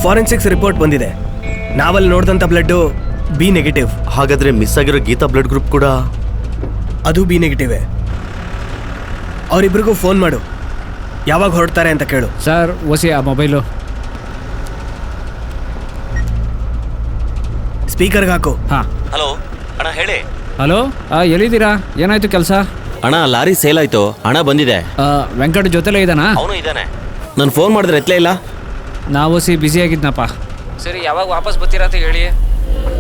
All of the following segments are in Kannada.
ಫಾರೆನ್ಸಿಕ್ಸ್ ರಿಪೋರ್ಟ್ ಬಂದಿದೆ. ನಾವಲ್ಲಿ ನೋಡಿದಂಥ ಬ್ಲಡ್ಡು ಬಿ ನೆಗೆಟಿವ್. ಹಾಗಾದ್ರೆ ಮಿಸ್ ಆಗಿರೋ ಗೀತಾ ಬ್ಲಡ್ ಗ್ರೂಪ್ ಕೂಡ ಅದು ಬಿ ನೆಗೆಟಿವೇ. ಅವರಿಬ್ರಿಗೂ ಫೋನ್ ಮಾಡು, ಯಾವಾಗ ಹೊರಡ್ತಾರೆ ಅಂತ ಕೇಳು. ಸರ್ ಓಸಿ ಆ ಮೊಬೈಲು ಸ್ಪೀಕರ್ಗೆ ಹಾಕು. ಹಾಂ. ಹಲೋ ಅಣ್ಣ ಹೇಳಿ. ಹಲೋ, ಎಲ್ಲಿದ್ದೀರಾ? ಏನಾಯ್ತು ಕೆಲಸ? ಅಣ್ಣ ಲಾರಿ ಸೇಲ್ ಆಯ್ತು, ಹಣ ಬಂದಿದೆ. ವೆಂಕಟ್ ಜೊತೆಲೇ ಇದ್ದಾನಾ? ಅವನು ಇದ್ದಾನೆ. ನಾನು ಫೋನ್ ಮಾಡಿದ್ರೆ ಎತ್ತಲೇ ಇಲ್ಲ. ನಾವು ಬ್ಯುಸಿ ಆಗಿದ್ನಪ್ಪ. ಸರಿ, ಯಾವಾಗ ವಾಪಸ್ ಬರ್ತೀರಾ ಅಂತ ಹೇಳಿ.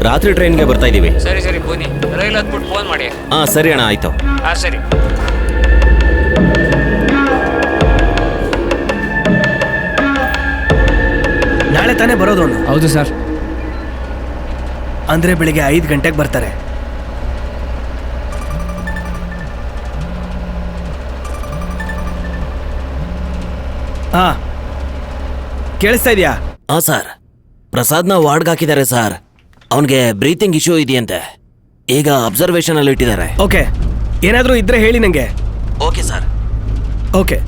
ರಾತ್ರಿ ಟ್ರೈನ್ಗೆ ಬರ್ತಾ ಇದ್ದೀವಿ. ಸರಿ ಸರಿ, ಬನ್ನಿ. ರೈಲ್ ಹತ್ಬಿಟ್ಟು ಫೋನ್ ಮಾಡಿ. ಹಾಂ ಸರಿ ಅಣ್ಣ, ಆಯಿತು. ಹಾಂ ಸರಿ. ನಾಳೆ ತಾನೇ ಬರೋದು ಅವನು? ಹೌದು ಸರ್. ಅಂದರೆ ಬೆಳಿಗ್ಗೆ 5 ಗಂಟೆಗೆ ಬರ್ತಾರೆ. ಹಾಂ, ಕೇಳಿಸ್ತಾ ಇದೆಯಾ? ಹಾಂ ಸರ್, ಪ್ರಸಾದ್ನ ವಾರ್ಡ್ಗೆ ಹಾಕಿದ್ದಾರೆ ಸರ್. ಅವನಿಗೆ ಬ್ರೀತಿಂಗ್ ಇಶ್ಯೂ ಇದೆಯಂತೆ, ಈಗ ಅಬ್ಸರ್ವೇಷನಲ್ಲಿ ಇಟ್ಟಿದ್ದಾರೆ. ಓಕೆ, ಏನಾದರೂ ಇದ್ರೆ ಹೇಳಿ ನನಗೆ. Okay sir. ಓಕೆ.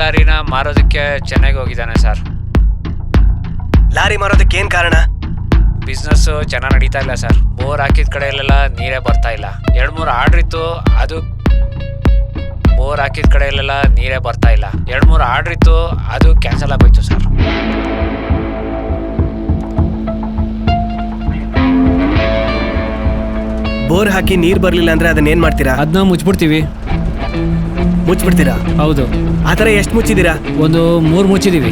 ಲಾರಿನ ಮಾರೋದಕ್ಕೆ ಚೆನ್ನಾಗಿ ಹೋಗಿದ್ದಾನೆ ಸರ್. ಲಾರಿ ಮಾರೋದಕ್ಕೆ ಏನು ಕಾರಣ? ಬಿಸ್ನೆಸ್ಸು ಚೆನ್ನಾಗಿ ನಡೀತಾ ಇಲ್ಲ ಸರ್. ಬೋರ್ ಹಾಕಿದ ಕಡೆಯಲ್ಲೆಲ್ಲ ನೀರೇ ಬರ್ತಾ ಇಲ್ಲ. 2-3 ಆರ್ಡ್ರ್ ಇತ್ತು, ಅದು ಬೋರ್ ಹಾಕಿದ ಕಡೆಯಲ್ಲೆಲ್ಲ ನೀರೇ ಬರ್ತಾ ಇಲ್ಲ. 2-3 ಆರ್ಡ್ರ್ ಇತ್ತು, ಅದು ಕ್ಯಾನ್ಸಲ್ ಆಗೋಯ್ತು ಸರ್. ಬೋರ್ ಹಾಕಿ ನೀರು ಬರಲಿಲ್ಲ ಅಂದರೆ ಅದನ್ನೇನು ಮಾಡ್ತೀರಾ? ಅದನ್ನ ಮುಚ್ಚಿಬಿಡ್ತೀವಿ. ಮುಚ್ಚಿಬಿಡ್ತೀರಾ? ಹೌದು. ಆ ಥರ ಎಷ್ಟು ಮುಚ್ಚಿದ್ದೀರಾ? ಒಂದು 3 ಮುಚ್ಚಿದ್ದೀವಿ.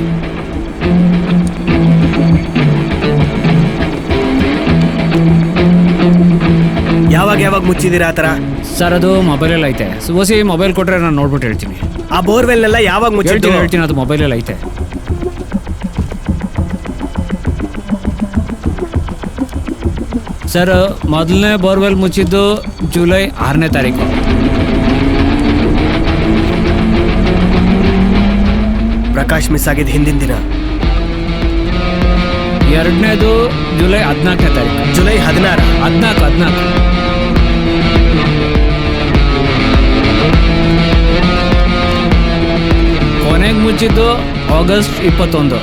ಯಾವಾಗ ಮುಚ್ಚಿದ್ದೀರಾ ಆ ಥರ? ಸರ್ ಅದು ಮೊಬೈಲಲ್ಲಿ ಐತೆ. ಓಸಿ ಮೊಬೈಲ್ ಕೊಟ್ಟರೆ ನಾನು ನೋಡ್ಬಿಟ್ಟು ಹೇಳ್ತೀನಿ. ಆ ಬೋರ್ವೆಲ್ನೆಲ್ಲ ಯಾವಾಗ ಮುಚ್ಚಿದ್ದು? ಹೇಳ್ತೀನಿ, ಅದು ಮೊಬೈಲಲ್ಲಿ ಐತೆ. ಸರ್, ಮೊದಲನೇ ಬೋರ್ವೆಲ್ ಮುಚ್ಚಿದ್ದು ಜುಲೈ 6ನೇ ತಾರೀಕು. ಪ್ರಕಾಶ್ ಮಿಸ್ ಆಗಿದ್ದು ಹಿಂದಿನ ದಿನ. ಎರಡನೇದು ಜುಲೈ 14ನೇ ತಾರೀಕು. ಜುಲೈ 14. ಕೊನೆಗೆ ಮುಚ್ಚಿದ್ದು ಆಗಸ್ಟ್ 21.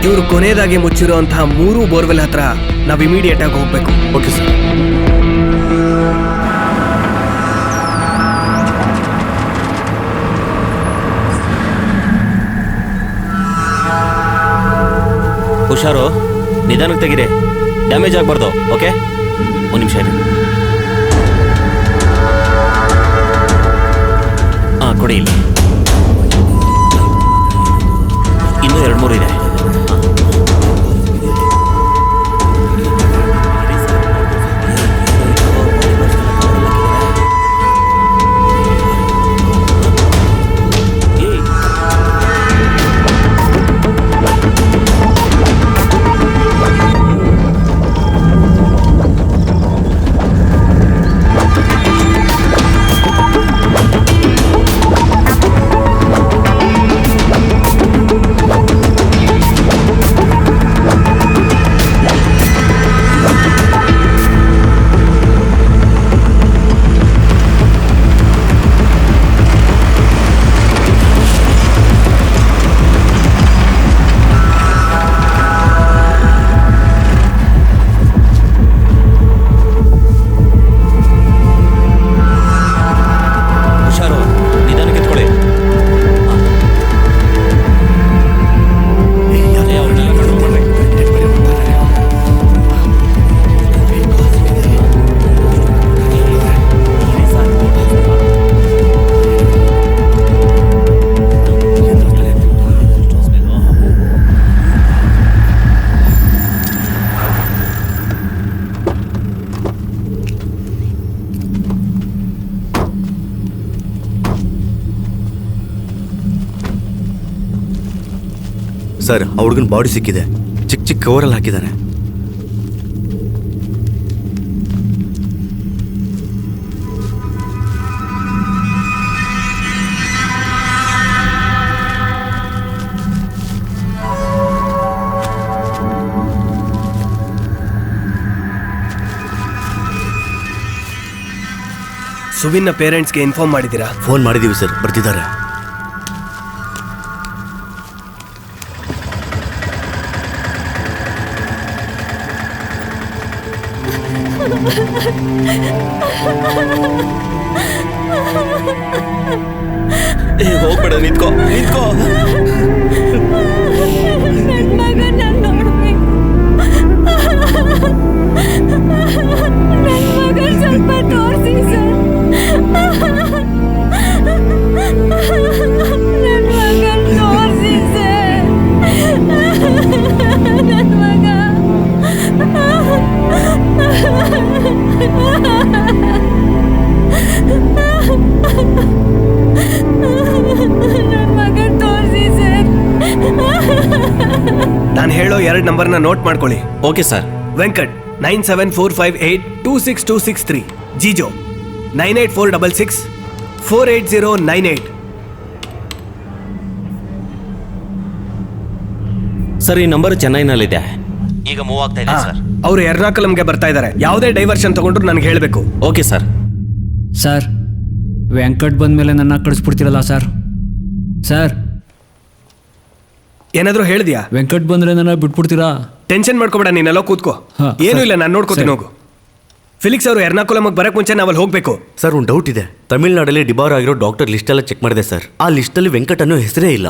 ಇವರು ಕೊನೆಯದಾಗಿ ಮುಚ್ಚಿರುವಂತಹ 3 ಬೋರ್ವೆಲ್ ಹತ್ರ ನಾವು ಇಮಿಡಿಯೇಟ್ ಆಗಿ ಹೋಗ್ಬೇಕು. Okay sir. ಹುಷಾರು, ನಿಧಾನಕ್ಕೆ ತೆಗೀರಿ, ಡ್ಯಾಮೇಜ್ ಆಗಬಾರ್ದು. ಓಕೆ, 1 ನಿಮಿಷ ಇರಿ. ಹಾಂ ಕೊಡಿ, ಇಲ್ಲಿ ಇನ್ನೂ 2-3 ಇದೆ. ಸರ್ ಆ ಹುಡುಗನ ಬಾಡಿ ಸಿಕ್ಕಿದೆ, ಚಿಕ್ಕ ಚಿಕ್ಕ ಕವರಲ್ಲಿ ಹಾಕಿದ್ದಾನೆ. ಸುವಿನ್ನ ಪೇರೆಂಟ್ಸ್ಗೆ ಇನ್ಫಾರ್ಮ್ ಮಾಡಿದ್ದೀರಾ? ಫೋನ್ ಮಾಡಿದ್ದೀವಿ ಸರ್, ಬರ್ತಿದ್ದಾರೆ. ಹೋಗ್ಬೇಡ, ನಿಂತ್ಕೋ ನಿಂತ್ಕೋ. ನನ್ನ ಮಗನ ನೋಡ್ಬೇಕು. ನನ್ನ ಮಗನ ಸ್ವಲ್ಪ ತೋರಿಸಿ ಸರ್. ನನ್ನ ಮಗನ ತೋರಿಸಿ ಸರ್. ನನ್ನ ಮಗ. ನನ್ನ ಮಗನ ತೋರಿಸಿ ಸರ್. ನಾನು ಹೇಳೋ 2 ನಂಬರ್ನ ನೋಟ್ ಮಾಡ್ಕೊಳ್ಳಿ. Okay sir. Venkat 9745848263, Jijo 9846648098. Sir ಈ ನಂಬರ್ ಚೆನ್ನೈನಲ್ಲಿದೆ, ಈಗ ಮೂವ್ ಆಗ್ತಾ ಇದೆ ಸರ್. ಅವರು ಎರ್ನಾಕುಲಂಗೆ ಬರ್ತಾ ಇದ್ದಾರೆ. ಯಾವುದೇ ಡೈವರ್ಷನ್ ತಗೊಂಡ್ರು ನನಗೆ ಹೇಳಬೇಕು. Okay sir. ಸರ್, ವೆಂಕಟ್ ಬಂದಮೇಲೆ ನನ್ನ ಕಳಿಸ್ಬಿಡ್ತೀರಲ್ಲ ಸರ್? ಸರ್, ಏನಾದರೂ ಹೇಳಿದ್ಯಾ? ವೆಂಕಟ್ ಬಂದರೆ ನನ್ನ ಬಿಟ್ಬಿಡ್ತೀರಾ? ಟೆನ್ಷನ್ ಮಾಡ್ಕೋಬೇಡ, ನೀನೆಲ್ಲ ಕೂತ್ಕೋ. ಹಾ, ಏನೂ ಸರ್. ಇಲ್ಲ, ನಾನು ನೋಡ್ಕೋತೀನಿ. ಸರಿ. ಹೋಗು. ಫಿಲಿಕ್ಸ್ ಅವರು ಎರ್ನಾಕುಲಮ್ಗೆ ಬರಕ್ಕೆ ಮುಂಚೆ ನಾವಲ್ಲಿ ಹೋಗಬೇಕು. ಸರ್ ಒಂದು ಡೌಟ್ ಇದೆ. ತಮಿಳ್ನಾಡಲ್ಲಿ ಡಿಬಾರ್ ಆಗಿರೋ ಡಾಕ್ಟರ್ ಲಿಸ್ಟ್ ಎಲ್ಲ ಚೆಕ್ ಮಾಡಿದೆ ಸರ್. ಆ ಲಿಸ್ಟಲ್ಲಿ ವೆಂಕಟ್ ಅನ್ನೋ ಹೆಸರೇ ಇಲ್ಲ.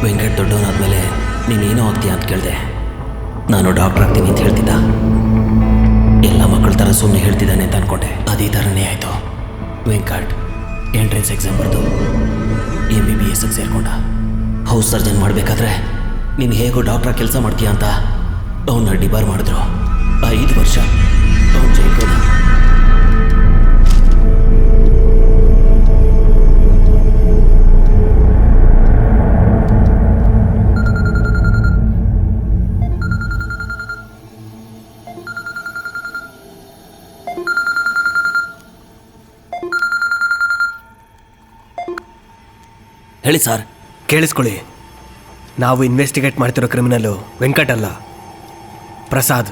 ವೆಂಕಟ್ ದೊಡ್ಡವನಾದ್ಮೇಲೆ ನೀನೇನೋ ಆಗ್ತೀಯ ಅಂತ ಕೇಳಿದೆ. ನಾನು ಡಾಕ್ಟರ್ ಆಗ್ತೀನಿ ಅಂತ ಹೇಳ್ತಿದ್ದ. ಎಲ್ಲ ಮಕ್ಕಳ ಥರ ಸುಮ್ಮನೆ ಹೇಳ್ತಿದ್ದಾನೆ ಅಂತ ಅನ್ಕೊಂಡೆ. ಅದೇ ಥರನೇ ಆಯಿತು. ವೆಂಕಟ್ ಎಂಟ್ರೆನ್ಸ್ ಎಕ್ಸಾಮ್ ಬರೆದು MBBS ಸೇರಿಕೊಂಡ. ಹೌಸ್ ಸರ್ಜನ್ ಮಾಡಬೇಕಾದ್ರೆ ನೀನು ಹೇಗೋ ಡಾಕ್ಟ್ರಾಗ ಕೆಲಸ ಮಾಡ್ತೀಯ ಅಂತ ಅವನ್ನ ಡಿಬಾರ್ ಮಾಡಿದ್ರು. 5 ವರ್ಷ ಅವನು ಜೈಲ್ಗೋದ. ಹೇಳಿ ಸರ್. ಕೇಳಿಸ್ಕೊಳ್ಳಿ, ನಾವು ಇನ್ವೆಸ್ಟಿಗೇಟ್ ಮಾಡ್ತಿರೋ ಕ್ರಿಮಿನಲ್ಲು ವೆಂಕಟ್ ಅಲ್ಲ, ಪ್ರಸಾದ್.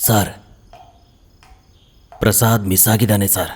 ಸರ್, ಪ್ರಸಾದ್ ಮಿಸ್ ಆಗಿದ್ದಾನೆ ಸರ್.